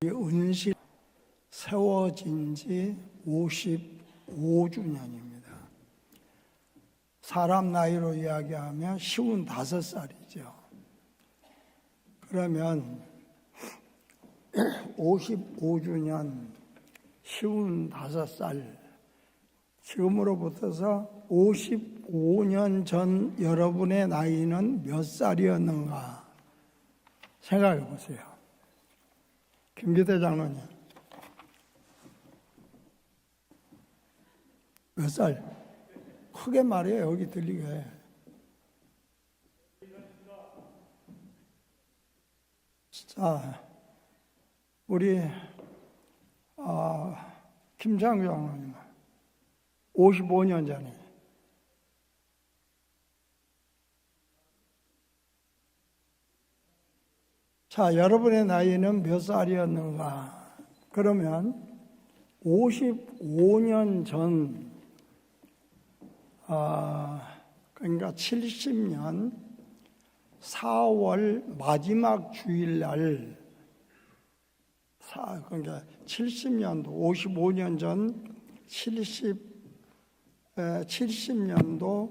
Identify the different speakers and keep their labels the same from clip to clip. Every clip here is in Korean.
Speaker 1: 은실 세워진 지 55주년입니다. 사람 나이로 이야기하면 55살이죠. 그러면 55주년 55살 지금으로부터서 55년 전 여러분의 나이는 몇 살이었는가 생각해 보세요. 김기태 장로님 몇 살? 크게 말해요. 여기 들리게. 자, 우리 김창규 장로님 55년 전에 자, 여러분의 나이는 몇 살이었는가? 그러면 55년 전 그러니까 70년 4월 마지막 주일날 그러니까 70년도 55년 전 70년도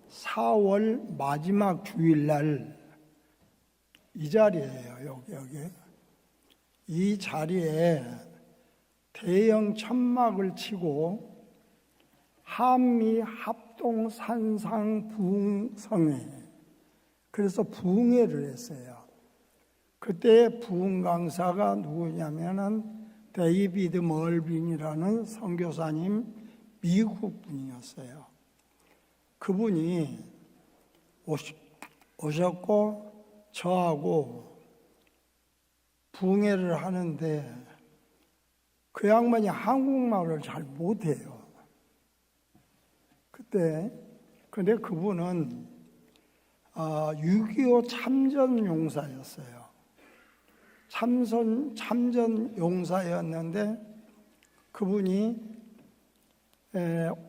Speaker 1: 4월 마지막 주일날 이 자리예요. 여기 이 자리에 대형 천막을 치고 한미 합동 산상 부흥성회 그래서 부흥회를 했어요. 그때 부흥 강사가 누구냐면은 데이비드 멀빈이라는 선교사님 미국 분이었어요. 그분이 오셨고 저하고 부흥회를 하는데 그 양반이 한국말을 잘 못해요. 근데 그분은 6.25 참전 용사였어요. 참전 용사였는데 그분이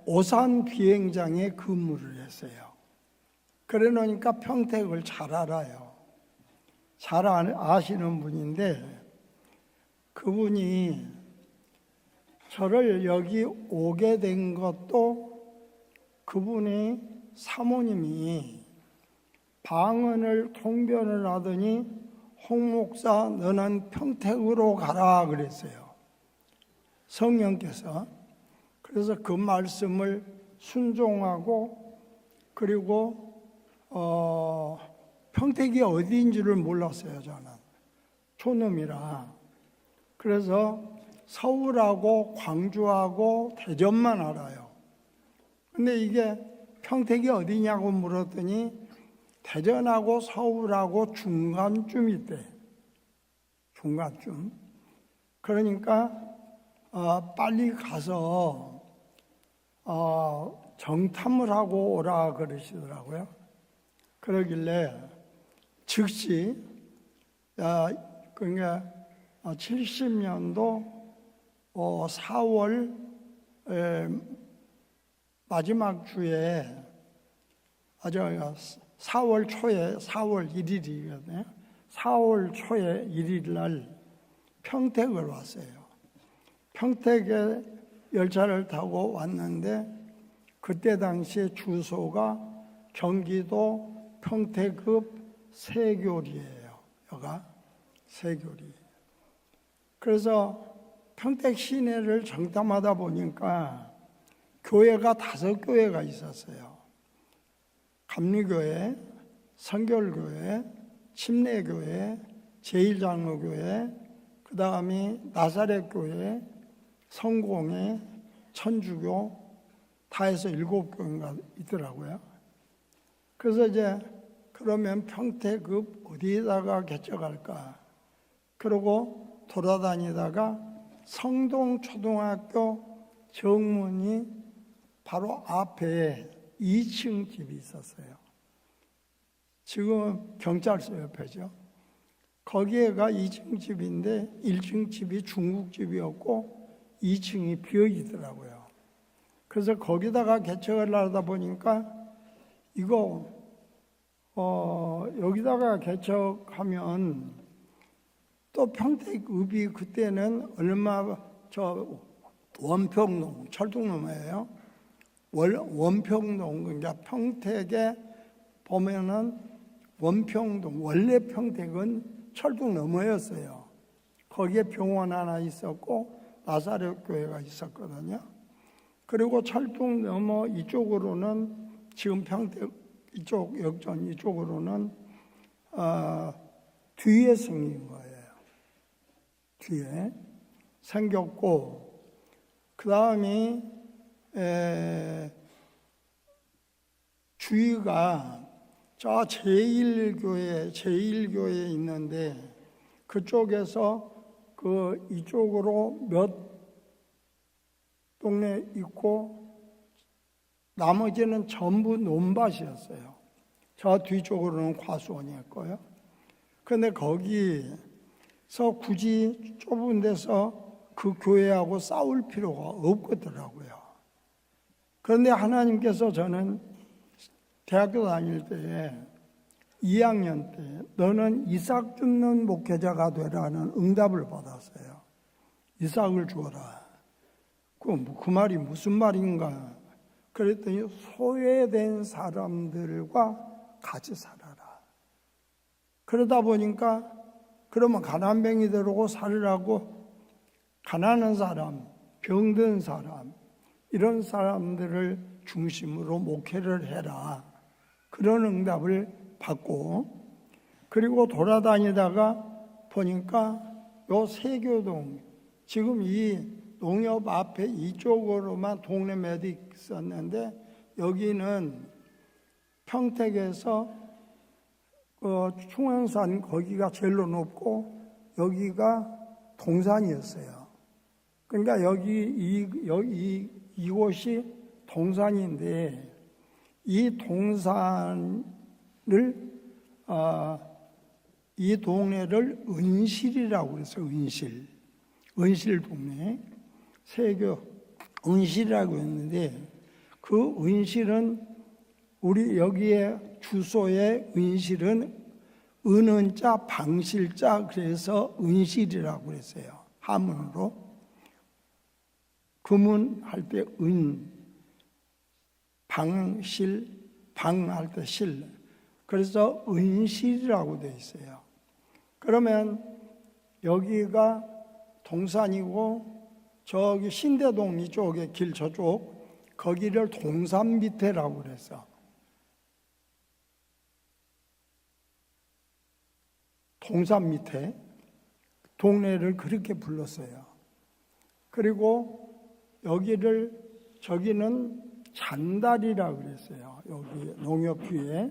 Speaker 1: 오산 비행장에 근무를 했어요. 그래 놓으니까 평택을 잘 알아요. 잘 아시는 분인데 그분이 저를 여기 오게 된 것도 그분의 사모님이 방언을 통변을 하더니 홍 목사 너는 평택으로 가라 그랬어요. 성령께서. 그래서 그 말씀을 순종하고 그리고 평택이 어디인 줄을 몰랐어요. 저는 초놈이라. 그래서 서울하고 광주하고 대전만 알아요. 근데 이게 평택이 어디냐고 물었더니 대전하고 서울하고 중간쯤 있대. 중간쯤. 그러니까 빨리 가서 정탐을 하고 오라 그러시더라고요. 그러길래 즉시 그러니까 70년도 4월 마지막 주에 4월 초에 4월 1일이거든요. 4월 초에 1일 날 평택을 왔어요. 평택에 열차를 타고 왔는데 그때 당시에 주소가 경기도 평택읍 세교리예요. 여가 세교리. 그래서 평택 시내를 정탐하다 보니까 교회가 5교회가 있었어요. 감리교회, 성결교회, 침례교회, 제일장로교회, 그 다음에 나사렛교회, 성공회, 천주교 다 해서 7교회가 있더라고요. 그래서 이제 그러면 평택읍 어디에다가 개척할까? 그러고 돌아다니다가 성동초등학교 정문이 바로 앞에 2층 집이 있었어요. 지금 경찰서 옆에죠. 거기에가 2층 집인데 1층 집이 중국집이었고 2층이 비어 있더라고요. 그래서 거기다가 개척을 하다 보니까 이거,
Speaker 2: '어, 여기다가 개척하면
Speaker 1: 또 평택읍이 그때는 얼마 원평동 철쭉로마예요. 원평동 그러니까 평택에 보면은 원평동 원래 평택은 철쭉너머였어요. 거기에 병원 하나 있었고 나사렛 교회가 있었거든요. 그리고 철쭉너머 이쪽으로는 지금 평택 이쪽 역전 이쪽으로는 뒤에 생긴 거예요. 뒤에 생겼고 그 다음에 주위가 저 제1교회 있는데 그쪽에서 이쪽으로 몇 동네 있고 나머지는 전부 논밭이었어요. 저 뒤쪽으로는 과수원이었고요. 그런데 거기서 굳이 좁은 데서 그 교회하고 싸울 필요가 없더라고요. 그런데 하나님께서 저는 대학교 다닐 때 2학년 때 너는 이삭 줍는 목회자가 되라는 응답을 받았어요. 이삭을 주어라. 그 말이 무슨 말인가? 그랬더니 소외된 사람들과 같이 살아라. 그러다 보니까 그러면 가난뱅이 되고 살으라고 가난한 사람, 병든 사람 이런 사람들을 중심으로 목회를 해라. 그런 응답을 받고 그리고 돌아다니다가 보니까 요 세교동 지금 이 농협 앞에 이쪽으로만 동네 매도 있었는데 여기는 평택에서 충행산 거기가 제일로 높고 여기가 동산이었어요. 그러니까 이곳이 동산인데 이 동산을 이 동네를 은실이라고 그랬어요. 은실 동네 세교 은실이라고 했는데 그 은실은 우리 여기에 주소에 은실은 은은자 방실자 그래서 은실이라고 그랬어요. 한문으로 금은할 때 은, 방실, 방할 때 실. 그래서 은실이라고 되어 있어요. 그러면 여기가 동산이고 저기 신대동 이쪽에 길 저쪽 거기를 동산 밑에라고 그랬어. 동산 밑에 동네를 그렇게 불렀어요. 그리고 저기는 잔다리라고 그랬어요. 여기 농협 뒤에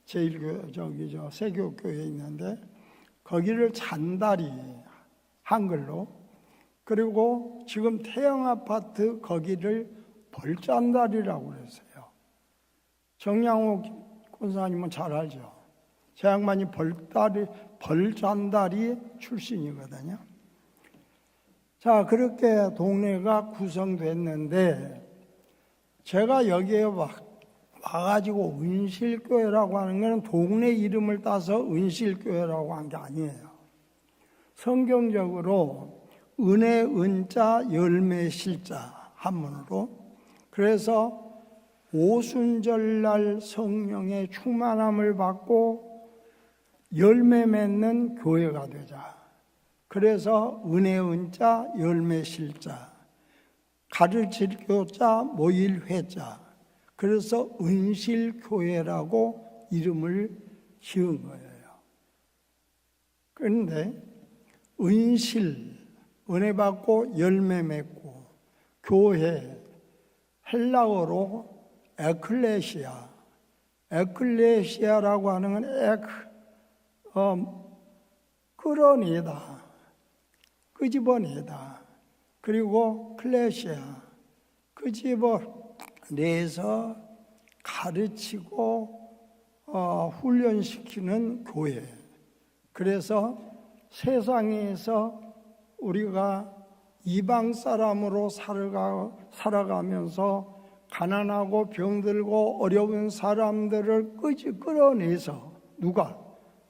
Speaker 1: 세교교회 있는데 거기를 잔다리 한글로 그리고 지금 태영아파트 거기를 벌잔다리라고 그랬어요. 정양호 권사님은 잘 알죠. 제 양반이 벌잔다리 출신이거든요. 자, 그렇게 동네가 구성됐는데 제가 여기에 와가지고 은실교회라고 하는 것은 동네 이름을 따서 은실교회라고 한 게 아니에요. 성경적으로 은혜, 은자, 열매, 실자 한문으로 그래서 오순절날 성령의 충만함을 받고 열매 맺는 교회가 되자. 그래서 은혜, 은자, 열매, 실자 가르칠 교자, 모일 회자 그래서 은실교회라고 이름을 지은 거예요. 그런데 은실, 은혜 받고 열매 맺고 교회, 헬라어로 에클레시아라고 하는 건 끌어내다, 끄집어내다. 그리고 클레시아, 끄집어내서 가르치고 훈련시키는 교회. 그래서 세상에서 우리가 이방 사람으로 살아가면서 가난하고 병들고 어려운 사람들을 끌어내서 누가?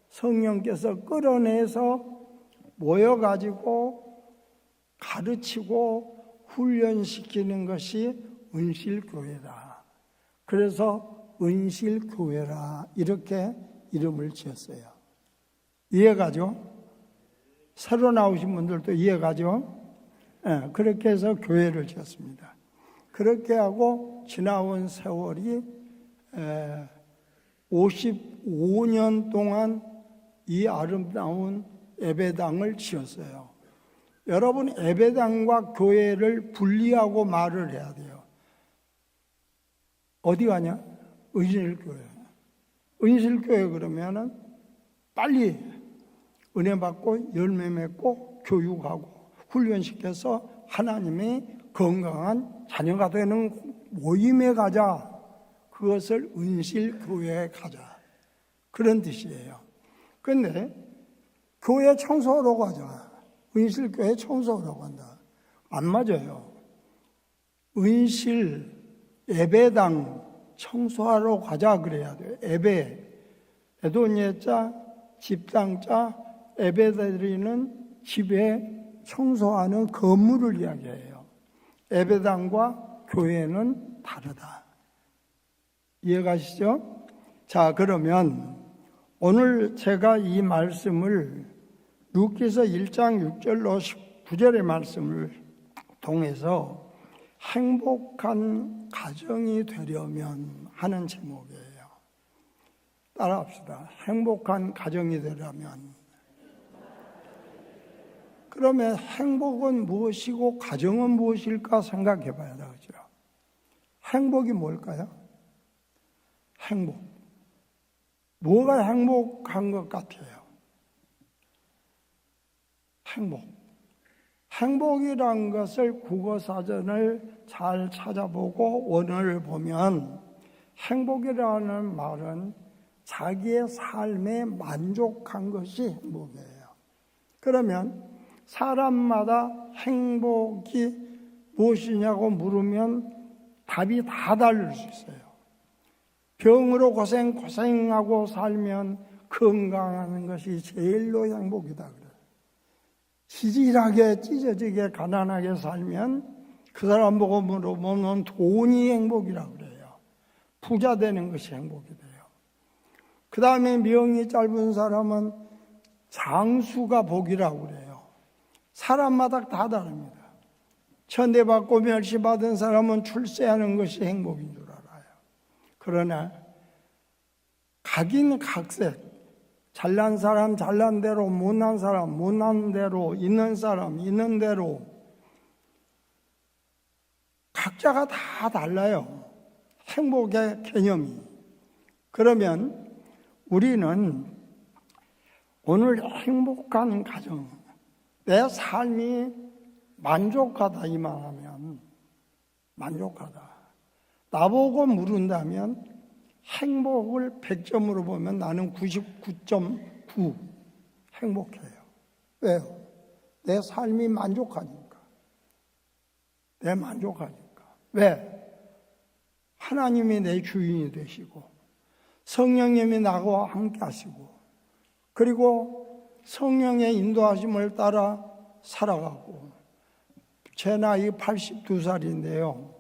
Speaker 1: 성령께서 끌어내서 모여가지고 가르치고 훈련시키는 것이 은실교회다. 그래서 은실교회라 이렇게 이름을 지었어요. 이해가죠? 새로 나오신 분들도 이해가죠? 네, 그렇게 해서 교회를 지었습니다. 그렇게 하고 지나온 세월이 55년 동안 이 아름다운 예배당을 지었어요. 여러분, 예배당과 교회를 분리하고 말을 해야 돼요. 어디 가냐? 은실교회. 은실교회 그러면은 빨리 은혜 받고 열매 맺고 교육하고 훈련시켜서 하나님의 건강한 자녀가 되는 모임에 가자. 그것을 은실교회에 가자. 그런 뜻이에요. 그런데 교회 청소하러 가자. 은실교회 청소하러 간다. 안 맞아요. 은실 예배당 청소하러 가자 그래야 돼요. 예배, 에도니자, 집당자, 예배드리는 집에 청소하는 건물을 이야기해요. 예배당과 교회는 다르다. 이해가시죠? 자, 그러면 오늘 제가 이 말씀을 루키서 1장 6절로 9절의 말씀을 통해서 행복한 가정이 되려면 하는 제목이에요. 따라합시다. 행복한 가정이 되려면. 그러면 행복은 무엇이고 가정은 무엇일까 생각해 봐야 되죠. 행복이 뭘까요? 행복. 뭐가 행복한 것 같아요? 행복. 행복이란 것을 국어사전을 잘 찾아보고 원어를 보면 행복이라는 말은 자기의 삶에 만족한 것이 행복이에요. 그러면 사람마다 행복이 무엇이냐고 물으면 답이 다 다를 수 있어요. 병으로 고생하고 살면 건강하는 것이 제일로 행복이다 그래요. 지질하게 찢어지게 가난하게 살면 그 사람 보고 물어보면 돈이 행복이라 그래요. 부자 되는 것이 행복이 돼요. 그 다음에 명이 짧은 사람은 장수가 복이라고 그래요. 사람마다 다 다릅니다. 천대받고 멸시받은 사람은 출세하는 것이 행복인 줄 알아요. 그러나 각인 각색, 잘난 사람 잘난 대로, 못난 사람 못난 대로, 있는 사람 있는 대로 각자가 다 달라요. 행복의 개념이. 그러면 우리는 오늘 행복한 가정, 내 삶이 만족하다 이 말하면 만족하다. 나보고 물은다면 행복을 100점으로 보면 나는 99.9 행복해요. 왜요? 내 삶이 만족하니까. 내 만족하니까. 왜? 하나님이 내 주인이 되시고 성령님이 나와 함께 하시고 그리고 성령의 인도하심을 따라 살아가고 제 나이 82살인데요.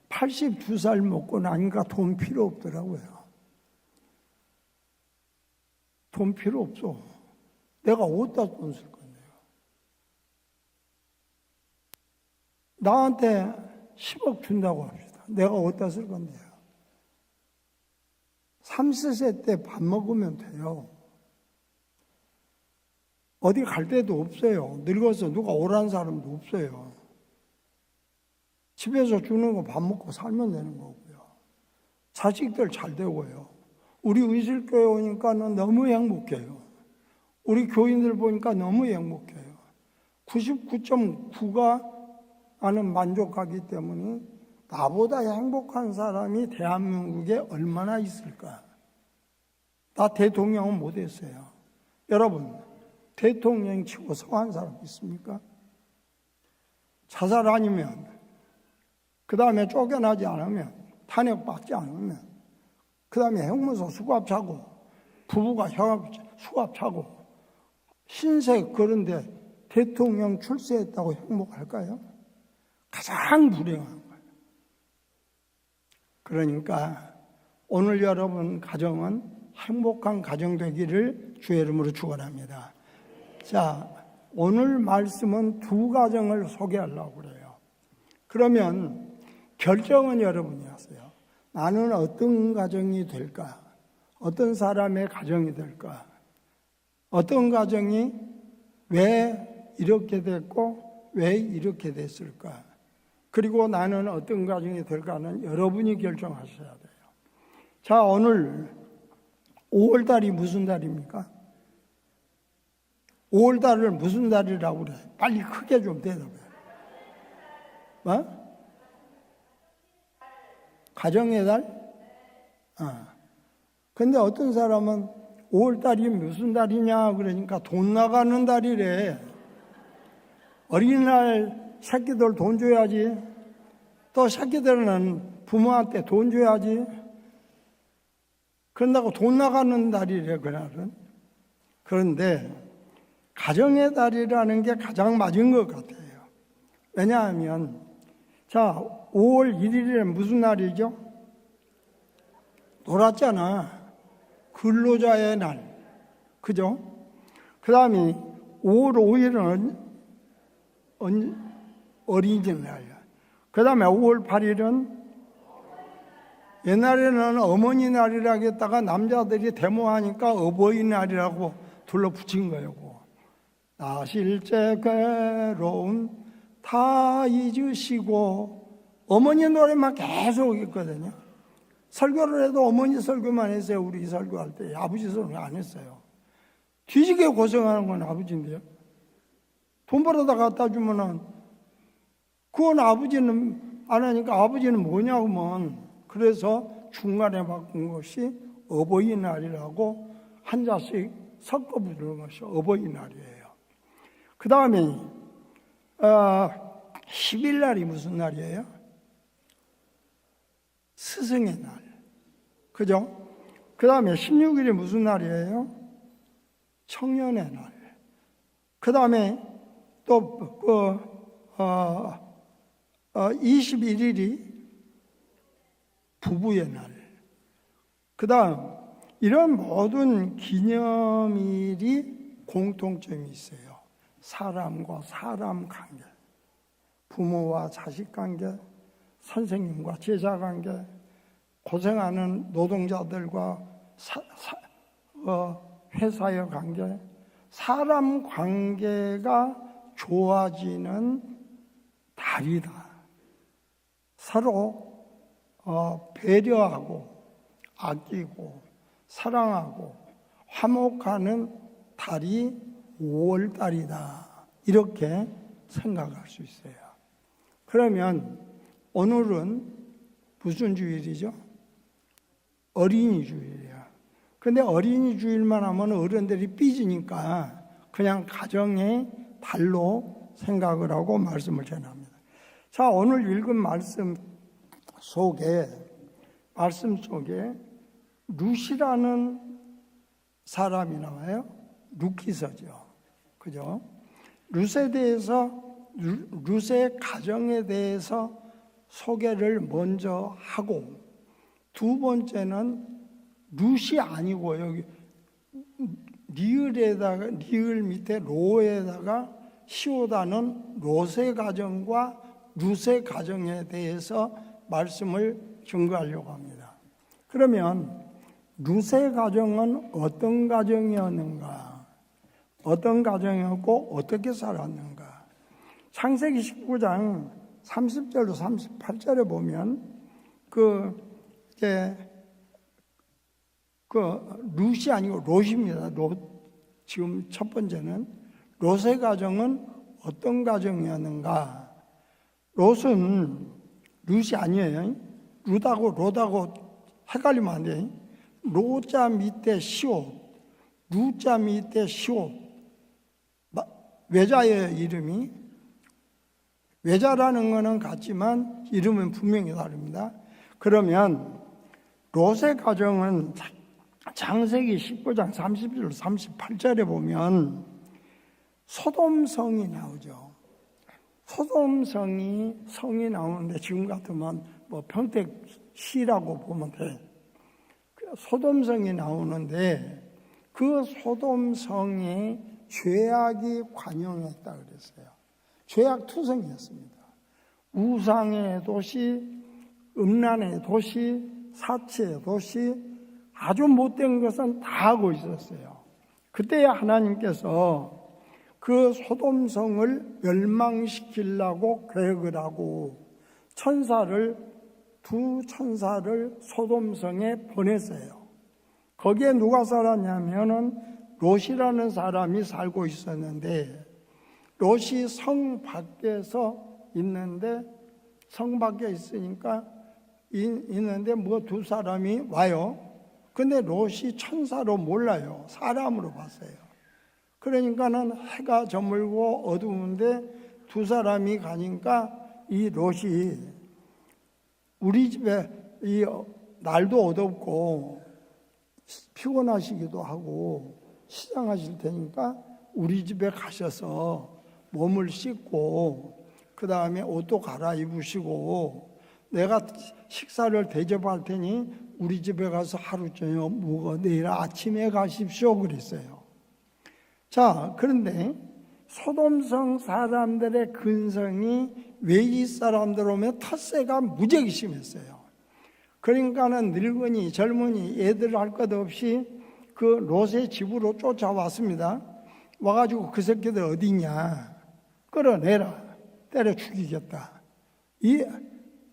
Speaker 1: 82살 먹고 나니까 돈 필요 없더라고요. 돈 필요 없어. 내가 어디다 돈 쓸 건데요. 나한테 10억 준다고 합시다. 내가 어디다 쓸 건데요. 30세 때 밥 먹으면 돼요. 어디 갈 데도 없어요. 늙어서 누가 오라는 사람도 없어요. 집에서 주는 거 밥 먹고 살면 되는 거고요. 자식들 잘 되고요. 우리 은실교회 오니까 너무 행복해요. 우리 교인들 보니까 너무 행복해요. 99.9가 나는 만족하기 때문에 나보다 행복한 사람이 대한민국에 얼마나 있을까? 나 대통령은 못했어요. 여러분, 대통령 치고 성한 사람 있습니까? 자살 아니면, 그 다음에 쫓겨나지 않으면, 탄핵받지 않으면, 그 다음에 형무소 수갑 차고, 부부가 수갑 차고, 신세 그런데 대통령 출세했다고 행복할까요? 가장 불행한 거예요. 그러니까 오늘 여러분 가정은 행복한 가정 되기를 주의 이름으로 축원합니다. 자, 오늘 말씀은 두 가정을 소개하려고 그래요. 그러면 결정은 여러분이 하세요. 나는 어떤 가정이 될까? 어떤 사람의 가정이 될까? 어떤 가정이 왜 이렇게 됐고 왜 이렇게 됐을까? 그리고 나는 어떤 가정이 될까는 여러분이 결정하셔야 돼요. 자, 오늘 5월달이 무슨 달입니까? 5월달을 무슨 달이라고 그래? 빨리 크게 좀 대답해. 뭐? 가정의 달? 근데 어떤 사람은 5월달이 무슨 달이냐 그러니까 돈 나가는 달이래. 어린이날 새끼들 돈 줘야지. 또 새끼들은 부모한테 돈 줘야지. 그런다고 돈 나가는 달이래 그날은. 그런데 가정의 달이라는 게 가장 맞은 것 같아요. 왜냐하면 자, 5월 1일에 무슨 날이죠? 놀았잖아. 근로자의 날. 그죠? 그 다음에 5월 5일은 어린이날이야. 그 다음에 5월 8일은 옛날에는 어머니 날이라고 했다가 남자들이 데모하니까 어버이날이라고 둘러붙인 거예요. 나 실제 괴로움 다 잊으시고 어머니 노래만 계속 있거든요. 설교를 해도 어머니 설교만 했어요. 우리 설교할 때 아버지 설교 안 했어요. 뒤지게 고생하는 건 아버지인데요. 돈 벌어다 갖다 주면은 그건 아버지는 안 하니까 아버지는 뭐냐면 그래서 중간에 바꾼 것이 어버이날이라고 한자씩 섞어 부르는 것이 어버이날이에요. 그 다음에 10일 날이 무슨 날이에요? 스승의 날. 그죠? 그 다음에 16일이 무슨 날이에요? 청년의 날. 그 다음에 또 21일이 부부의 날. 그 다음 이런 모든 기념일이 공통점이 있어요. 사람과 사람 관계, 부모와 자식 관계, 선생님과 제자 관계, 고생하는 노동자들과 회사의 관계, 사람 관계가 좋아지는 달이다. 서로 배려하고 아끼고 사랑하고 화목하는 달이 5월 달이다. 이렇게 생각할 수 있어요. 그러면 오늘은 무슨 주일이죠? 어린이 주일이야. 근데 어린이 주일만 하면 어른들이 삐지니까 그냥 가정의 달로 생각을 하고 말씀을 전합니다. 자, 오늘 읽은 말씀 속에 룻이라는 사람이 나와요. 룻기서죠. 그죠? 룻에 대해서, 룻의 가정에 대해서 소개를 먼저 하고, 두 번째는 룻이 아니고, 여기 리을 밑에 로에다가 시오다는 롯의 가정과 룻의 가정에 대해서 말씀을 증거하려고 합니다. 그러면 룻의 가정은 어떤 가정이었는가? 어떤 가정이었고 어떻게 살았는가? 창세기 19장 30절로 38절에 보면 룻이 아니고 롯입니다. 롯. 지금 첫 번째는 롯의 가정은 어떤 가정이었는가? 롯은 룻이 아니에요. 롯하고 헷갈리면 안 돼요. 로자 밑에 시옷, 루자 밑에 시옷. 외자의 이름이, 외자라는 것은 같지만 이름은 분명히 다릅니다. 그러면 롯의 가정은 창세기 19장 30절 38절에 보면 소돔성이 나오죠. 성이 나오는데 지금 같으면 뭐 평택시라고 보면 돼. 소돔성이 나오는데 그 소돔성에 죄악이 관영했다 그랬어요. 죄악투성이었습니다. 우상의 도시, 음란의 도시, 사치의 도시, 아주 못된 것은 다 하고 있었어요. 그때 하나님께서 그 소돔성을 멸망시키려고 계획을 하고 두 천사를 소돔성에 보냈어요. 거기에 누가 살았냐면은 롯이라는 사람이 살고 있었는데, 롯이 성 밖에서 있는데, 성 밖에 있으니까 있는데 뭐 두 사람이 와요. 근데 롯이 천사로 몰라요. 사람으로 봤어요. 그러니까는 해가 저물고 어두운데 두 사람이 가니까 이 롯이 우리 집에 이 날도 어둡고 피곤하시기도 하고 시장하실 테니까 우리 집에 가셔서 몸을 씻고 그 다음에 옷도 갈아입으시고 내가 식사를 대접할 테니 우리 집에 가서 하루 저녁 묵어 내일 아침에 가십시오 그랬어요. 자, 그런데 소돔성 사람들의 근성이 외지 사람들 오면 텃세가 무지하게 심했어요. 그러니까는 늙은이, 젊은이, 애들 할 것 없이 그 롯의 집으로 쫓아왔습니다. 와가지고 그 새끼들 어디냐? 끌어내라. 때려 죽이겠다. 이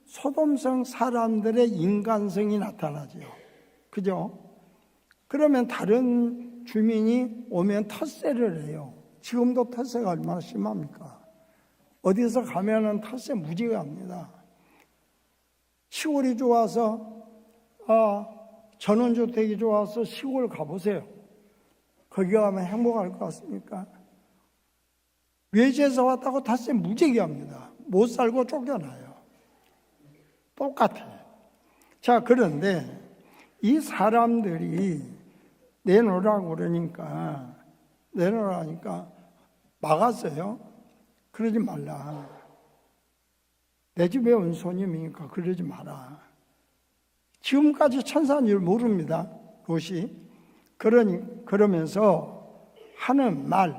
Speaker 1: 소돔성 사람들의 인간성이 나타나죠. 그죠? 그러면 다른 주민이 오면 텃세를 해요. 지금도 텃세가 얼마나 심합니까? 어디서 가면은 텃세 무지가 합니다. 시골이 좋아서, 전원주택이 좋아서 시골 가보세요. 거기 가면 행복할 것 같습니까? 외지에서 왔다고 텃세 무지하게 합니다. 못 살고 쫓겨나요. 똑같아요. 자, 그런데 이 사람들이 내놓으라고 그러니까 막았어요. 그러지 말라. 내 집에 온 손님이니까 그러지 마라. 지금까지 천사인 줄 모릅니다. 롯이. 그러면서 하는 말,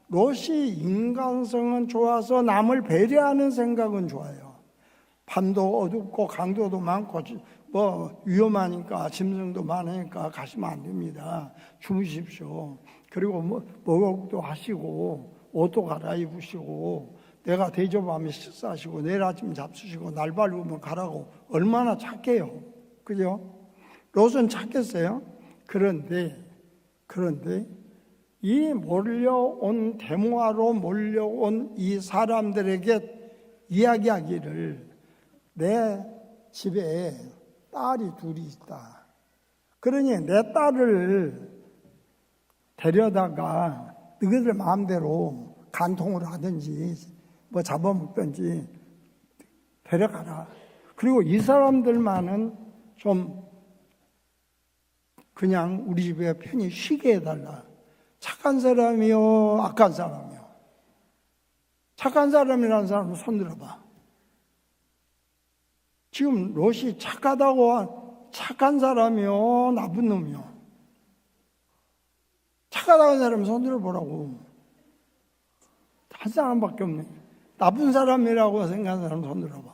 Speaker 1: 롯이 인간성은 좋아서 남을 배려하는 생각은 좋아요. 밤도 어둡고 강도도 많고 뭐 위험하니까 짐승도 많으니까 가시면 안 됩니다. 주무십시오. 그리고 뭐 목욕도 하시고 옷도 갈아입으시고 내가 대접하면 식사하시고 내일 아침 잡수시고 날 밟으면 가라고. 얼마나 착해요. 그죠? 롯은 착했어요. 그런데 이 데모하러 몰려온 이 사람들에게 이야기하기를 내 집에 딸이 둘이 있다. 그러니 내 딸을 데려다가 너희들 마음대로 간통을 하든지 뭐 잡아먹든지 데려가라. 그리고 이 사람들만은 좀 그냥 우리 집에 편히 쉬게 해달라. 착한 사람이요, 악한 사람이요. 착한 사람이라는 사람은 손 들어봐. 지금 롯이 착한 사람이요, 나쁜 놈이요. 착하다는 사람은 손 들어보라고. 한 사람밖에 없네. 나쁜 사람이라고 생각하는 사람 손 들어봐.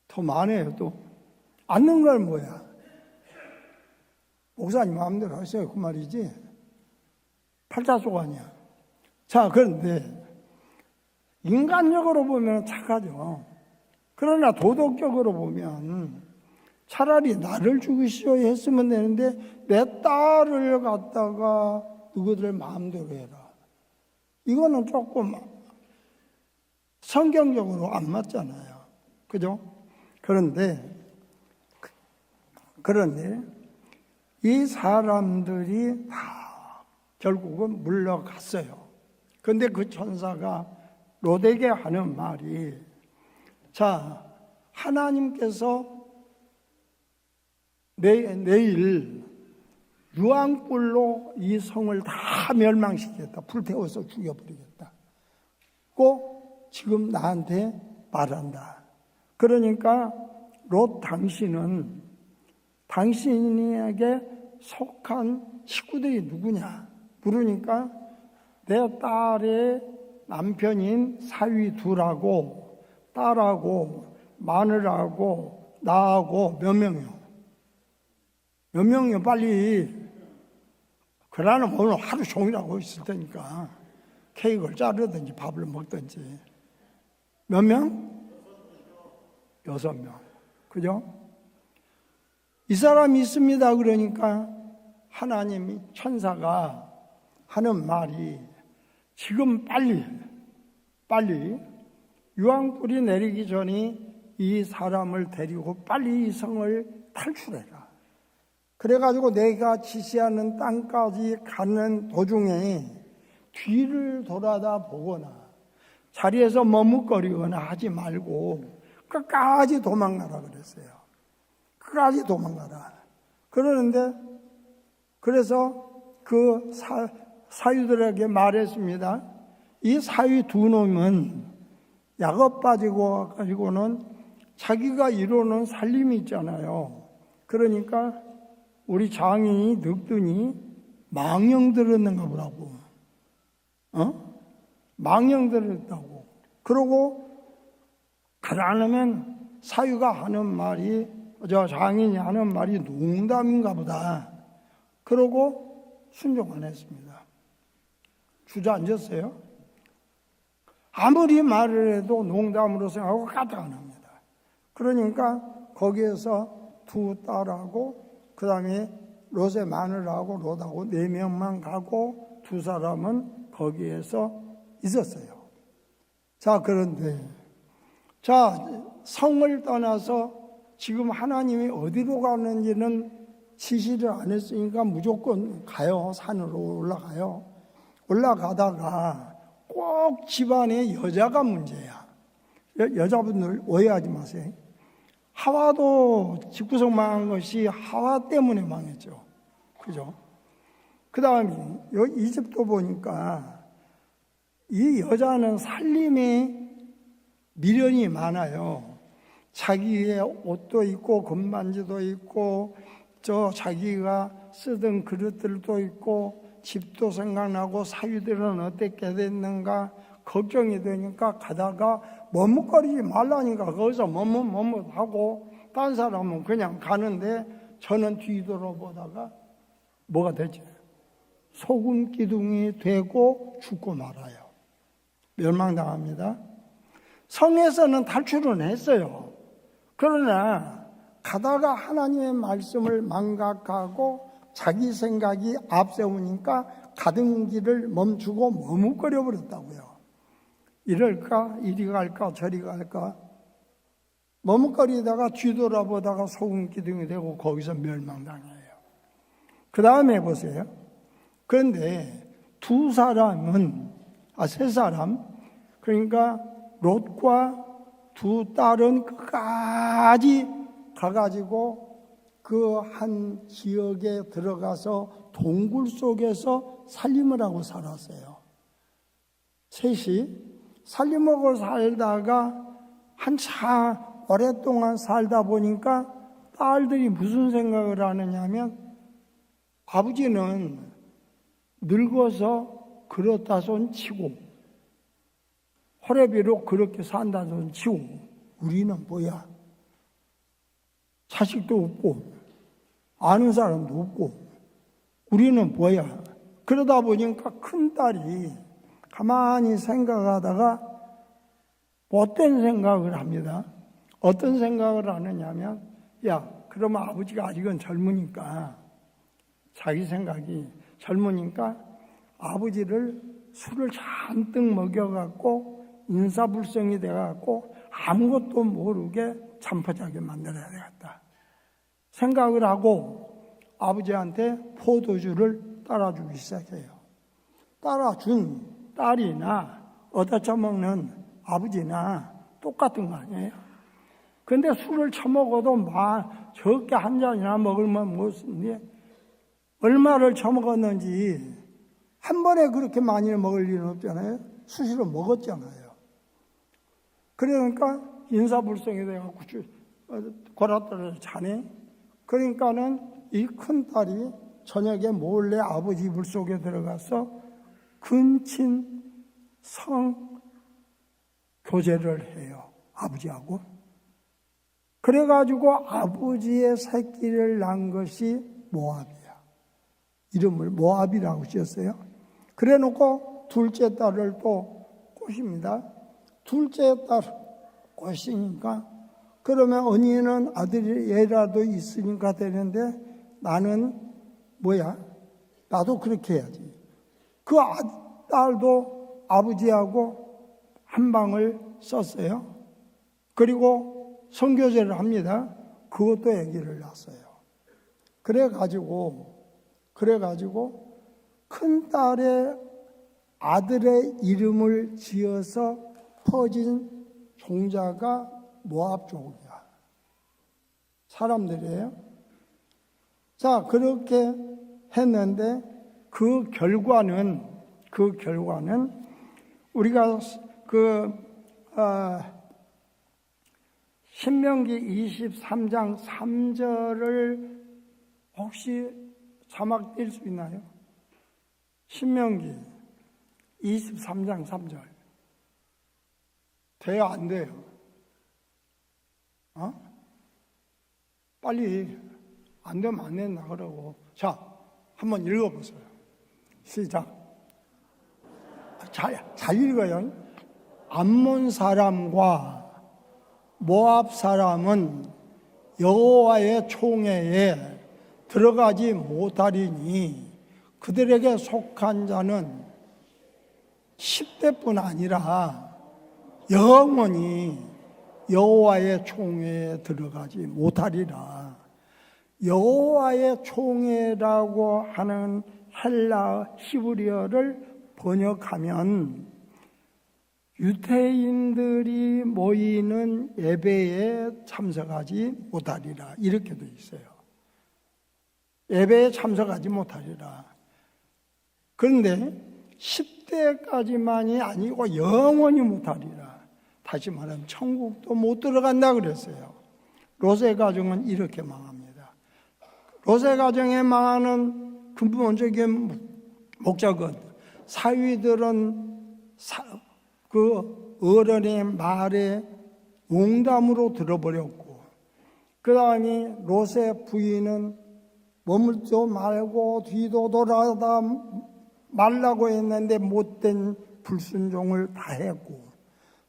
Speaker 1: 더 많아요, 또. 앉는 건 뭐야? 목사님 마음대로 하세요. 그 말이지. 팔자속 아니야. 자, 그런데 인간적으로 보면 착하죠. 그러나 도덕적으로 보면 차라리 나를 죽이시오 했으면 되는데 내 딸을 갖다가 누구들 마음대로 해라. 이거는 조금 성경적으로 안 맞잖아요. 그죠? 그런데 이 사람들이 다 결국은 물러갔어요. 그런데 그 천사가 롯에게 하는 말이, 자, 하나님께서 내일 유황불로 이 성을 다 멸망시키겠다. 불태워서 죽여버리겠다. 꼭 지금 나한테 말한다. 그러니까 롯 당신은 당신에게 속한 식구들이 누구냐 물으니까 내 딸의 남편인 사위 둘하고 딸하고 마누라하고 나하고 몇 명이요? 몇 명이요? 빨리. 그러나 오늘 하루 종일 하고 있을 테니까 케이크를 자르든지 밥을 먹든지. 몇 명? 6명. 그죠? 이 사람이 있습니다. 그러니까 하나님이 천사가 하는 말이 지금 빨리 유황불이 내리기 전에 이 사람을 데리고 빨리 이 성을 탈출해라. 그래가지고 내가 지시하는 땅까지 가는 도중에 뒤를 돌아다 보거나 자리에서 머뭇거리거나 하지 말고 끝까지 도망가라 그랬어요. 끝까지 도망가라. 그러는데 그래서 그 사위들에게 말했습니다. 이 사위 두 놈은 약업 빠지고 가지고는 자기가 이루는 살림이 있잖아요. 그러니까 우리 장인이 늙더니 망령 들었는가 보라고. 망령 들었다고. 그러고 가라앉으면 사위가 하는 말이 저 장인이 하는 말이 농담인가 보다. 그러고 순종 안 했습니다. 주저앉았어요. 아무리 말을 해도 농담으로 생각하고 까딱 안 합니다. 그러니까 거기에서 두 딸하고 그 다음에 롯의 마누라하고 롯하고 4명만 가고 두 사람은 거기에서 있었어요. 자, 그런데 성을 떠나서 지금 하나님이 어디로 가는지는 지시를 안 했으니까 무조건 가요. 산으로 올라가요. 올라가다가 꼭 집안에 여자가 문제야. 여자분들 오해하지 마세요. 하와도 집구석 망한 것이 하와 때문에 망했죠. 그죠? 그 다음에 이 집도 보니까 이 여자는 살림에 미련이 많아요. 자기의 옷도 있고 금반지도 있고 자기가 쓰던 그릇들도 있고 집도 생각나고 사위들은 어떻게 됐는가 걱정이 되니까 가다가 머뭇거리지 말라니까 거기서 머뭇하고 딴 사람은 그냥 가는데 저는 뒤돌아보다가 뭐가 되죠? 소금 기둥이 되고 죽고 말아요. 멸망당합니다. 성에서는 탈출은 했어요. 그러나 가다가 하나님의 말씀을 망각하고 자기 생각이 앞세우니까 가던 길을 멈추고 머뭇거려 버렸다고요. 이럴까 이리 갈까 저리 갈까 머뭇거리다가 뒤돌아보다가 소금 기둥이 되고 거기서 멸망당해요. 그 다음에 보세요. 그런데 세 사람 그러니까 롯과 두 딸은 끝까지 가가지고 그 한 지역에 들어가서 동굴 속에서 살림을 하고 살았어요. 셋이 살림하고 살다가 한참 오랫동안 살다 보니까 딸들이 무슨 생각을 하느냐면 아버지는 늙어서 그렇다 손 치고 호레비로 그렇게 산다 손 치고 우리는 뭐야? 자식도 없고 아는 사람도 없고 우리는 뭐야? 그러다 보니까 큰딸이 가만히 생각하다가 못된 생각을 합니다. 어떤 생각을 하느냐면 그러면 아버지가 아직은 젊으니까 자기 생각이 젊으니까 아버지를 술을 잔뜩 먹여갖고 인사불성이 돼갖고 아무것도 모르게 잠포자게 만들어야 되겠다 생각을 하고 아버지한테 포도주를 따라주기 시작해요. 따라준 딸이나 얻어쳐먹는 아버지나 똑같은 거 아니에요? 근데 술을 처먹어도 적게 한 잔이나 먹으면 무엇인데 얼마를 처먹었는지 한 번에 그렇게 많이 먹을 일은 없잖아요. 수시로 먹었잖아요. 그러니까 인사불성이 돼갖고 골아떨어져 자네. 그러니까는 이 큰딸이 저녁에 몰래 아버지 이불 속에 들어가서 근친 성 교제를 해요. 아버지하고. 그래가지고 아버지의 새끼를 낳은 것이 모압이야. 이름을 모압이라고 지었어요. 그래 놓고 둘째 딸을 또 꼬십니다. 둘째 딸 꼬시니까 그러면 언니는 아들이 얘라도 있으니까 되는데 나는 뭐야? 나도 그렇게 해야지. 그 딸도 아버지하고 한 방을 썼어요. 그리고 성교제를 합니다. 그것도 아기를 낳았어요. 그래가지고 큰 딸의 아들의 이름을 지어서 퍼진 종자가 모압 족이야. 사람들이에요. 자, 그렇게 했는데 그 결과는 우리가 신명기 23장 3절을 혹시 자막 띄울 수 있나요? 신명기 23장 3절. 돼요, 안 돼요? 빨리 안 되면 안 된다 그러고. 자, 한번 읽어보세요. 시작. 잘 읽어요. 암몬 사람과 모압 사람은 여호와의 총회에 들어가지 못하리니 그들에게 속한 자는 10대뿐 아니라 영원히 여호와의 총회에 들어가지 못하리라. 여호와의 총회라고 하는 헬라 히브리어를 번역하면 유대인들이 모이는 예배에 참석하지 못하리라. 이렇게 돼 있어요. 예배에 참석하지 못하리라. 그런데 10대까지만이 아니고 영원히 못하리라. 다시 말하면 천국도 못 들어간다 그랬어요. 롯의 가정은 이렇게 망합니다. 롯의 가정에 망하는 근본적인 목적은 사위들은 그 어른의 말에 농담으로 들어버렸고, 그 다음에 롯의 부인은 머물지도 말고 뒤도 돌아다 말라고 했는데 못된 불순종을 다 했고,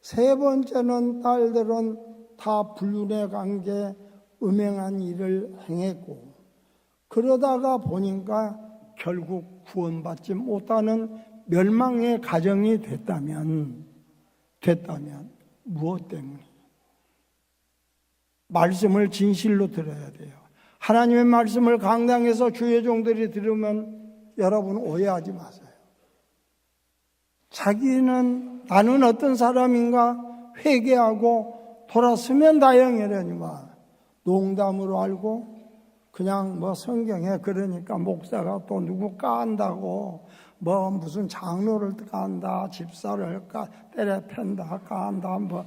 Speaker 1: 세 번째는 딸들은 다 불륜에 관계 음행한 일을 행했고, 그러다가 보니까 결국 구원받지 못하는 멸망의 가정이 됐다면 무엇 때문에? 말씀을 진실로 들어야 돼요. 하나님의 말씀을 강당에서 주의 종들이 들으면 여러분 오해하지 마세요. 자기는 나는 어떤 사람인가 회개하고 돌아서면 다행이라니만 농담으로 알고 그냥 뭐 성경에 그러니까 목사가 또 누구 깐다고 뭐 무슨 장로를 깐다, 집사를 때려 팬다, 깐다, 뭐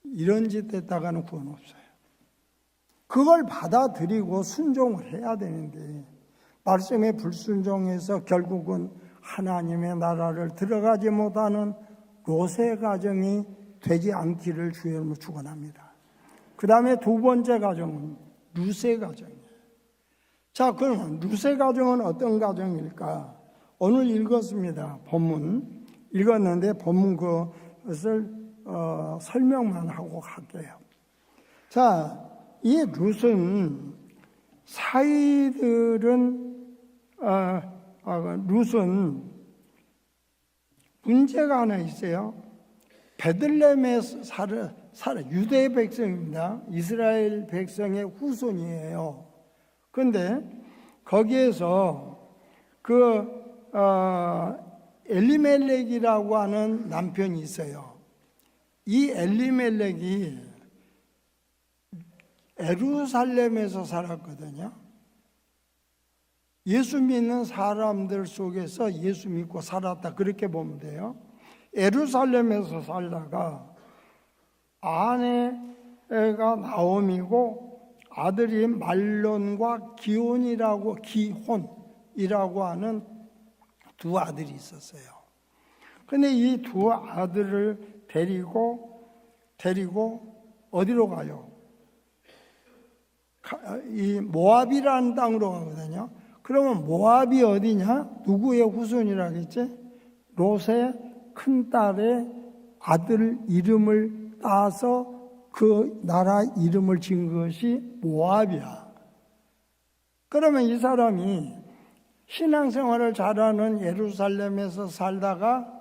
Speaker 1: 이런 짓 했다가는 구원 없어요. 그걸 받아들이고 순종을 해야 되는데 말씀에 불순종해서 결국은 하나님의 나라를 들어가지 못하는 롯의 가정이 되지 않기를 주님으로 축원합니다. 그 다음에 두 번째 가정은 룻의 가정이에요. 자, 그러면 룻의 가정은 어떤 가정일까? 오늘 읽었습니다. 본문 읽었는데 본문 그것을 설명만 하고 갈게요. 자, 이 룻은 룻은 문제가 하나 있어요. 베들레헴에 살아 유대 백성입니다. 이스라엘 백성의 후손이에요. 그런데 거기에서 엘리멜렉이라고 하는 남편이 있어요. 이 엘리멜렉이 예루살렘에서 살았거든요. 예수 믿는 사람들 속에서 예수 믿고 살았다, 그렇게 보면 돼요. 예루살렘에서 살다가 아내가 나옴이고 아들이 말론과 기혼이라고 하는 두 아들이 있었어요. 근데 이 두 아들을 데리고 어디로 가요? 이 모압이라는 땅으로 가거든요. 그러면 모압이 어디냐? 누구의 후손이라겠지? 롯의 큰딸의 아들 이름을 따서 그 나라 이름을 지은 것이 모압이야. 그러면 이 사람이 신앙생활을 잘하는 예루살렘에서 살다가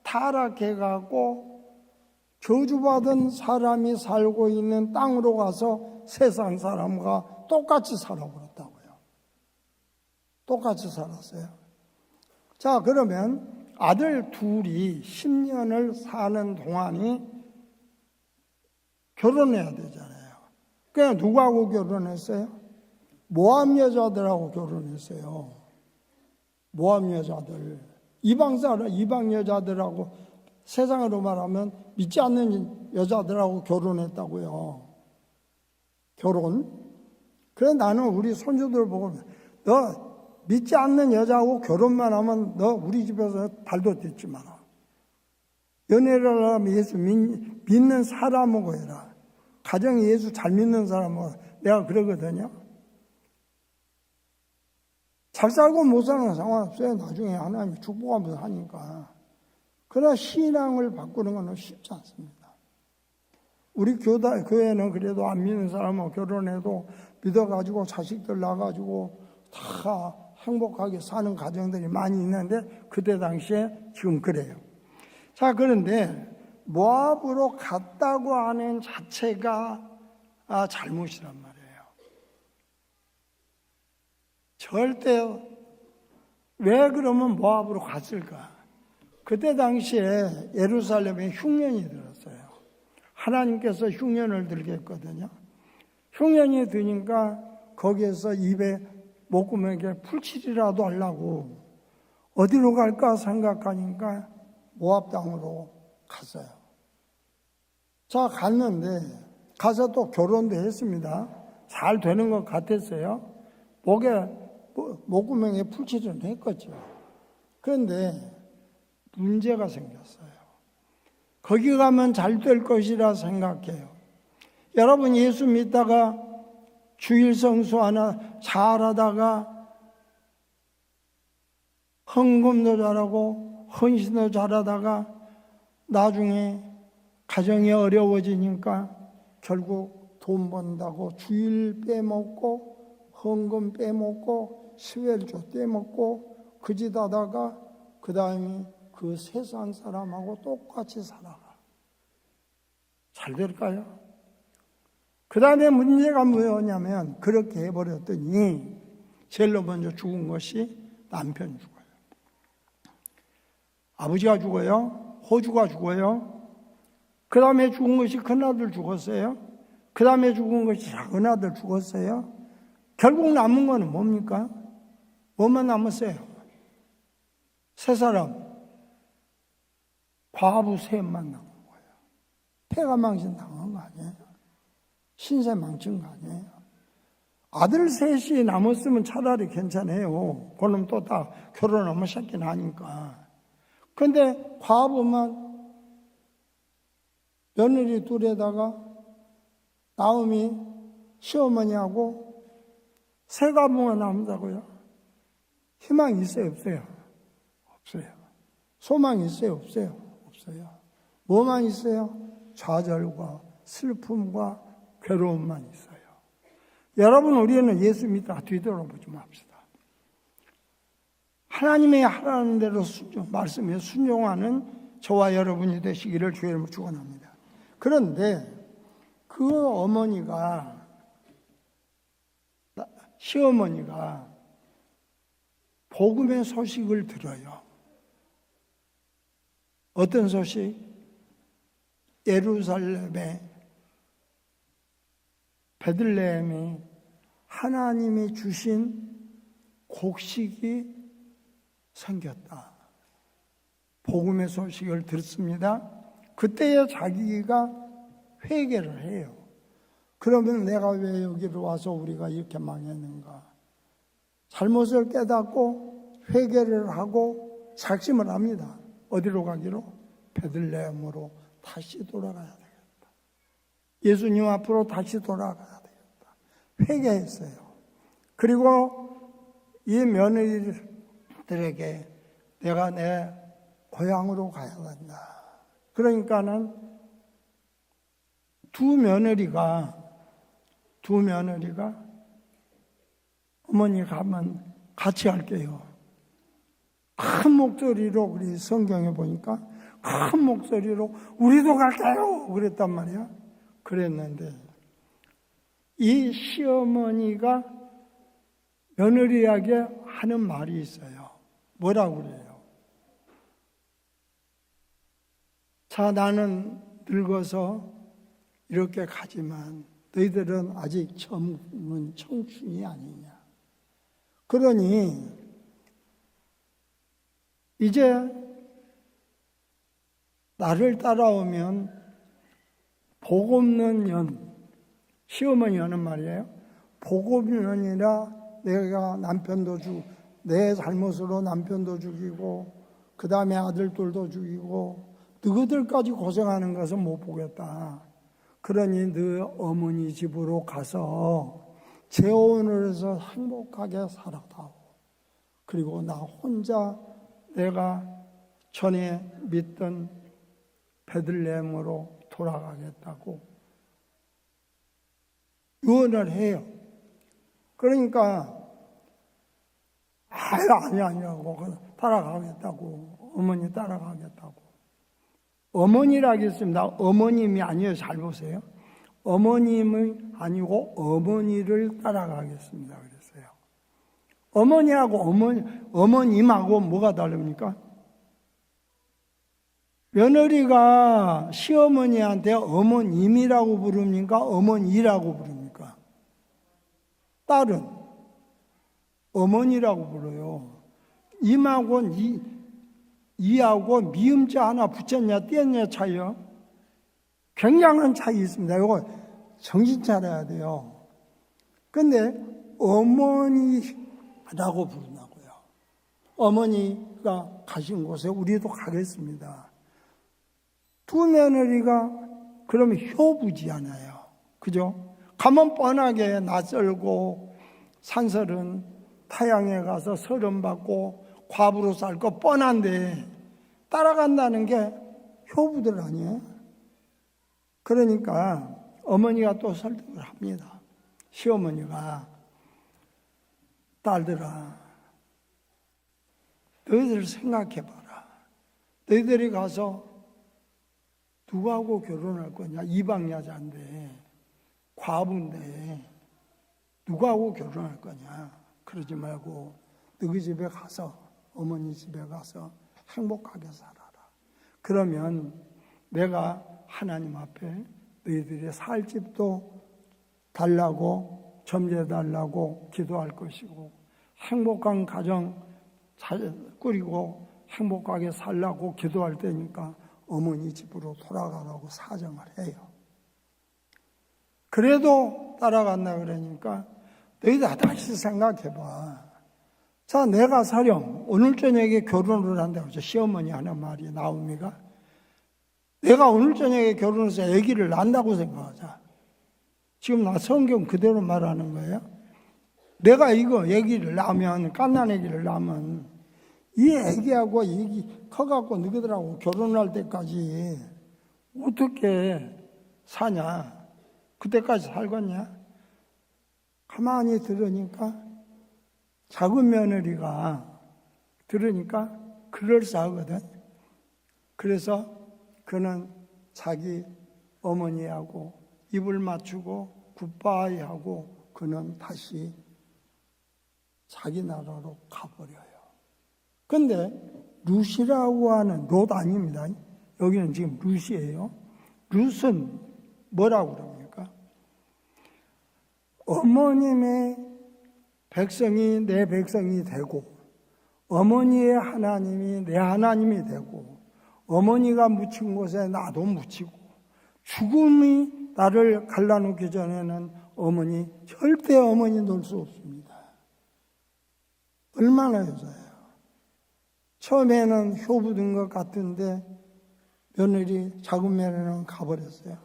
Speaker 1: 타락해가고 저주받은 사람이 살고 있는 땅으로 가서 세상 사람과 똑같이 살아버렸다고요. 똑같이 살았어요. 자, 그러면 아들 둘이 10년을 사는 동안이 결혼해야 되잖아요. 그냥 누구하고 결혼했어요? 모압 여자들하고 결혼했어요. 모압 여자들. 이방 여자들하고, 세상으로 말하면 믿지 않는 여자들하고 결혼했다고요. 결혼. 그래, 나는 우리 손주들 보고, 너 믿지 않는 여자하고 결혼만 하면 너 우리 집에서 발도 딛지 마라. 연애를 하면 예수 믿는 사람하고 해라. 가정에 예수 잘 믿는 사람하고. 내가 그러거든요. 잘 살고 못 사는 건 상관없어요. 나중에 하나님이 축복하면서 하니까. 그러나 신앙을 바꾸는 건 쉽지 않습니다. 우리 교회는 그래도 안 믿는 사람하고 결혼해도 믿어가지고 자식들 낳아가지고 다 행복하게 사는 가정들이 많이 있는데, 그때 당시에 지금 그래요. 자, 그런데 모압으로 갔다고 하는 자체가 잘못이란 말이에요. 절대. 왜 그러면 모압으로 갔을까? 그때 당시에 예루살렘에 흉년이 들었어요. 하나님께서 흉년을 들게 했거든요. 흉년이 드니까 거기에서 입에 목구멍에 풀칠이라도 하려고 어디로 갈까 생각하니까 모압 땅으로 갔어요. 자, 갔는데 가서 또 결혼도 했습니다. 잘 되는 것 같았어요. 목구멍에 풀칠을 했겠죠. 그런데 문제가 생겼어요. 거기 가면 잘 될 것이라 생각해요. 여러분, 예수 믿다가 주일 성수 하나 잘하다가 헌금도 잘하고 헌신도 잘하다가 나중에 가정이 어려워지니까 결국 돈 번다고 주일 빼먹고 헌금 빼먹고 스웰조 떼먹고 그 짓 하다가 그 다음에 그 세상 사람하고 똑같이 살아가. 잘 될까요? 그 다음에 문제가 뭐냐면, 그렇게 해버렸더니 제일로 먼저 죽은 것이 남편이 죽어요. 아버지가 죽어요. 호주가 죽어요. 그 다음에 죽은 것이 큰아들 죽었어요. 그 다음에 죽은 것이 작은아들 죽었어요. 결국 남은 거는 뭡니까? 뭐만 남았어요? 세 사람. 과부 셋만 남은 거예요. 폐가 망신 당한 거 아니에요? 신세 망친 거 아니에요? 아들 셋이 남았으면 차라리 괜찮아요. 그놈 또 다 결혼하면 새끼 나니까. 근데 과부만 며느리 둘에다가 나음이 시어머니하고 세 가부만 남는다고요? 희망이 있어요, 없어요? 없어요. 소망이 있어요, 없어요? 없어요. 뭐만 있어요? 좌절과 슬픔과 괴로움만 있어요. 여러분, 우리는 예수 믿다가 뒤돌아보지 맙시다. 하나님의 하라는 대로 말씀에 순종하는 저와 여러분이 되시기를 주의 이름으로 축원합니다. 그런데 그 어머니가, 시어머니가 복음의 소식을 들어요. 어떤 소식? 예루살렘에 베들레헴이 하나님이 주신 곡식이 생겼다. 복음의 소식을 듣습니다. 그때야 자기가 회개를 해요. 그러면 내가 왜 여기로 와서 우리가 이렇게 망했는가? 잘못을 깨닫고 회개를 하고 작심을 합니다. 어디로 가기로? 베들레헴으로 다시 돌아가야 되겠다. 예수님 앞으로 다시 돌아가야 되겠다. 회개했어요. 그리고 이 며느리들에게 내가 내 고향으로 가야 된다. 그러니까는 두 며느리가 어머니 가면 같이 갈게요. 큰 목소리로, 우리 성경에 보니까 큰 목소리로 우리도 갈까요? 그랬단 말이야. 그랬는데 이 시어머니가 며느리에게 하는 말이 있어요. 뭐라고 그래요? 자, 나는 늙어서 이렇게 가지만 너희들은 아직 젊은 청춘이 아니냐. 그러니 이제 나를 따라오면 복 없는 년, 시어머니 하는 말이에요. 복 없는 년이라 내가 남편도 내 잘못으로 남편도 죽이고 그 다음에 아들들도 죽이고 너희들까지 고생하는 것은 못 보겠다. 그러니 너 어머니 집으로 가서 재혼을 해서 행복하게 살아다오. 그리고 나 혼자 내가 전에 믿던 베들레헴으로 돌아가겠다고 유언을 해요. 그러니까 아니라고 따라가겠다고, 어머니 따라가겠다고. 어머니라겠습니다. 어머님이 아니에요. 잘 보세요. 어머님이 아니고 어머니를 따라가겠습니다. 그랬어요. 어머니하고 어머님하고 뭐가 다릅니까? 며느리가 시어머니한테 어머님이라고 부릅니까? 어머니라고 부릅니까? 딸은 어머니라고 불러요. 임하고 이하고 미음자 하나 붙였냐 띄었냐 차이요. 굉장한 차이 있습니다. 이거 정신 차려야 돼요. 근데 어머니라고 부른다고요. 어머니가 가신 곳에 우리도 가겠습니다. 두 며느리가 그러면 효부지잖아요. 그죠? 가면 뻔하게 낯설고 산설은 타향에 가서 서름 받고 과부로 살 거 뻔한데 따라간다는 게 효부들 아니에요? 그러니까 어머니가 또 설득을 합니다. 시어머니가 딸들아, 너희들 생각해봐라. 너희들이 가서 누구하고 결혼할 거냐? 이방 여자인데 과부인데 누구하고 결혼할 거냐? 그러지 말고 너희 집에 가서 어머니 집에 가서 행복하게 살아라. 그러면 내가 하나님 앞에 너희들의 살 집도 달라고 점제 달라고 기도할 것이고 행복한 가정 꾸리고 행복하게 살라고 기도할 때니까 어머니 집으로 돌아가라고 사정을 해요. 그래도 따라간다 그러니까 너희들 다시 생각해봐. 자, 내가 사령 오늘 저녁에 결혼을 한다고 해서 시어머니 하는 말이 나옵니까? 내가 오늘 저녁에 결혼해서 아기를 낳는다고 생각하자. 지금 나 성경 그대로 말하는 거예요. 내가 이거 아기를 낳으면, 갓난 아기를 낳으면 이 아기하고 아기 커갖고 너희들하고 결혼할 때까지 어떻게 사냐? 그때까지 살겠냐? 가만히 들으니까 작은 며느리가 들으니까 그럴싸하거든. 그래서 그는 자기 어머니하고 입을 맞추고 굿바이 하고 그는 다시 자기 나라로 가버려요. 근데 룻이라고 하는 롯 아닙니다. 여기는 지금 룻이에요. 룻은 뭐라고 그럽니까? 어머님의 백성이 내 백성이 되고 어머니의 하나님이 내 하나님이 되고 어머니가 묻힌 곳에 나도 묻히고 죽음이 나를 갈라놓기 전에는 어머니 절대 어머니 놓을 수 없습니다. 얼마나 여자예요. 처음에는 효부된 것 같은데 며느리 작은 며느리는 가버렸어요.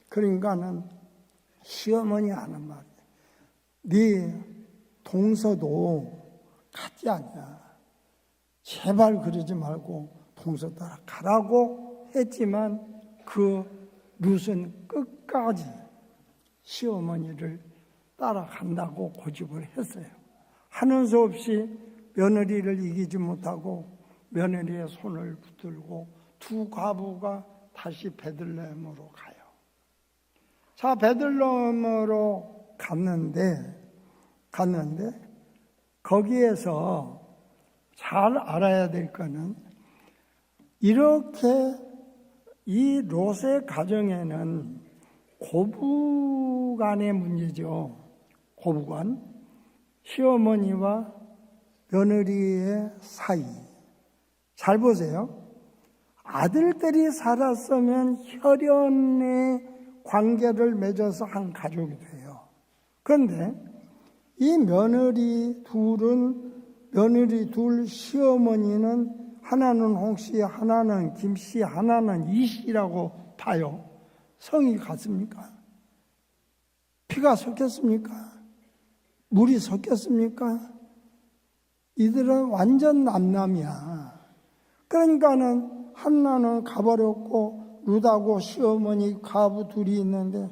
Speaker 1: 그러니까는 시어머니 하는 말이에요. 네 동서도 같지 않냐. 제발 그러지 말고 동서 따라 가라고 했지만 그 룻은 끝까지 시어머니를 따라간다고 고집을 했어요. 하는 수 없이 며느리를 이기지 못하고 며느리의 손을 붙들고 두 과부가 다시 베들레헴으로 가요. 자, 베들레헴으로 갔는데 거기에서 잘 알아야 될 거는 이렇게 이 롯의 가정에는 고부간의 문제죠. 고부간. 시어머니와 며느리의 사이. 잘 보세요. 아들들이 살았으면 혈연의 관계를 맺어서 한 가족이 돼요. 그런데 이 며느리 둘 시어머니는 하나는 홍씨, 하나는 김씨, 하나는 이씨라고 봐요. 성이 같습니까? 피가 섞였습니까? 물이 섞였습니까? 이들은 완전 남남이야. 그러니까는 한나는 가버렸고 룻하고 시어머니 가부 둘이 있는데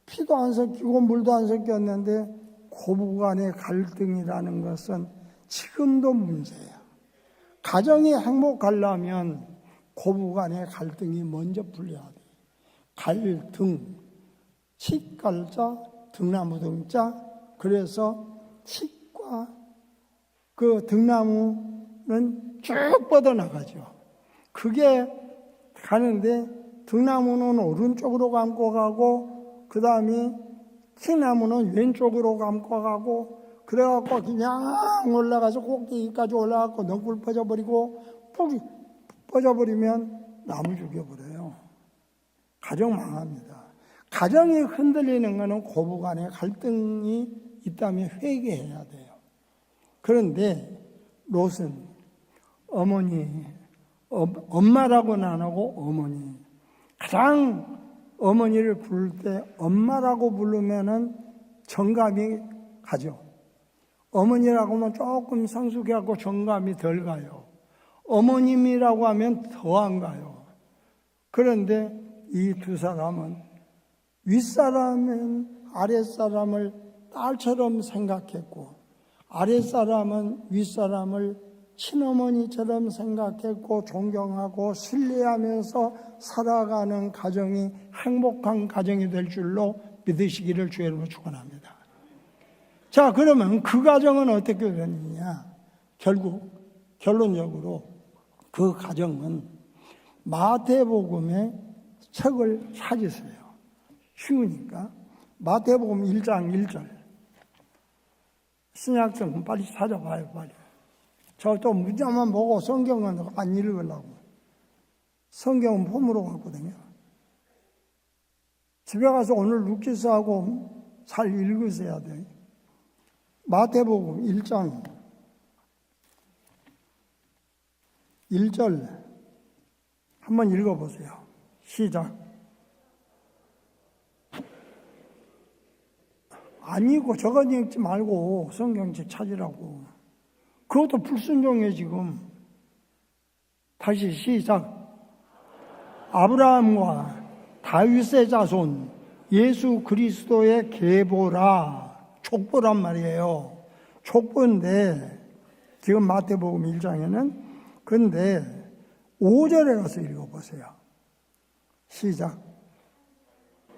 Speaker 1: 피도 안 섞이고 물도 안 섞였는데 고부간의 갈등이라는 것은 지금도 문제야. 가정이 행복하려면 고부간의 갈등이 먼저 풀려야 돼. 갈등, 칡갈자, 등나무 등자. 그래서 칡과 그 등나무는 쭉 뻗어나가죠. 그게 가는데 등나무는 오른쪽으로 감고 가고 그 다음에 칡나무는 왼쪽으로 감고 가고 그래갖고 그냥 올라가서 꼭대기까지 올라가고 넝굴 퍼져버리고 퍼져버리면 나무 죽여버려요. 가정 망합니다. 가정이 흔들리는 것은 고부간의 갈등이 있다면 회개해야 돼요. 그런데 롯은 어머니, 엄마라고는 안 하고 어머니. 가장 어머니를 부를 때 엄마라고 부르면은 정감이 가죠. 어머니라고 하면 조금 성숙해갖고 정감이 덜 가요. 어머님이라고 하면 더 안 가요. 그런데 이 두 사람은 윗사람은 아랫사람을 딸처럼 생각했고 아랫사람은 윗사람을 친어머니처럼 생각했고 존경하고 신뢰하면서 살아가는 가정이 행복한 가정이 될 줄로 믿으시기를 주의 이름으로 축원합니다. 자, 그러면 그 가정은 어떻게 되느냐? 결국 결론적으로 그 가정은 마태복음의 책을 찾으세요. 쉬우니까 마태복음 1장 1절. 신약성은 빨리 찾아봐요, 빨리. 저 또 문자만 보고 성경은 안 읽으려고. 성경은 폼으로 갔거든요. 집에 가서 오늘 루키스하고 잘 읽으셔야 돼요. 마태복음 1장 1절 한번 읽어보세요. 시작. 아니고 저거 읽지 말고 성경책 찾으라고. 그것도 불순종이에요 지금. 다시 시작. 아브라함과 다윗의 자손 예수 그리스도의 계보라. 족보란 말이에요. 족보인데 지금 마태복음 1장에는 근데 5절에 가서 읽어보세요. 시작.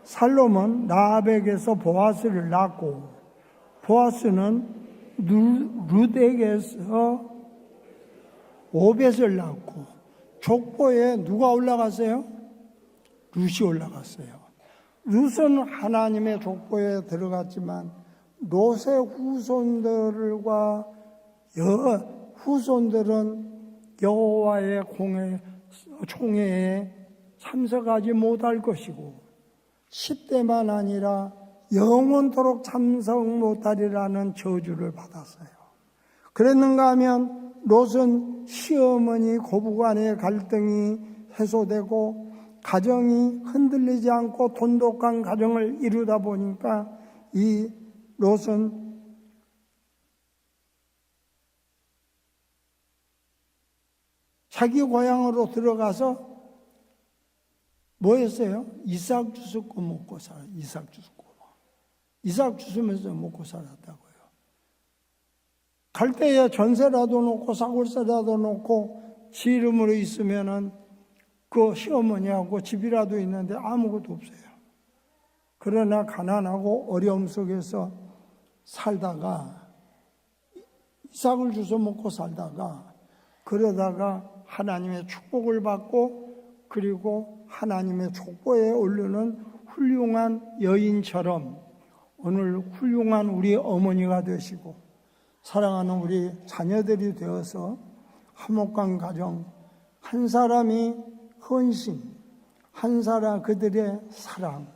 Speaker 1: 살롬은 라합에게서 보아스를 낳고 보아스는 룻에게서 오벳을 낳고 족보에 누가 올라갔어요? 룻이 올라갔어요. 룻은 하나님의 족보에 들어갔지만 롯의 후손들과 후손들은 여호와의 총회에 참석하지 못할 것이고 10대만 아니라 영원토록 참석 못하리라는 저주를 받았어요. 그랬는가 하면 롯은 시어머니 고부간의 갈등이 해소되고 가정이 흔들리지 않고 돈독한 가정을 이루다 보니까 이 롯은 자기 고향으로 들어가서 뭐 했어요? 이삭 주스고 먹고 살아요. 이삭 주스고. 이삭 주스면서 먹고 살았다고요. 갈 때에 전세라도 놓고 사골세라도 놓고 지 이름으로 있으면은 그 시어머니하고 집이라도 있는데 아무것도 없어요. 그러나 가난하고 어려움 속에서 살다가 이삭을 주워 먹고 살다가 그러다가 하나님의 축복을 받고 그리고 하나님의 족보에 오르는 훌륭한 여인처럼 오늘 훌륭한 우리 어머니가 되시고 사랑하는 우리 자녀들이 되어서 화목한 가정, 한 사람이 헌신, 한 사람 그들의 사랑,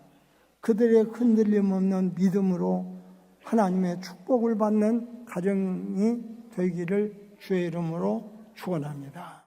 Speaker 1: 그들의 흔들림 없는 믿음으로 하나님의 축복을 받는 가정이 되기를 주의 이름으로 축원합니다.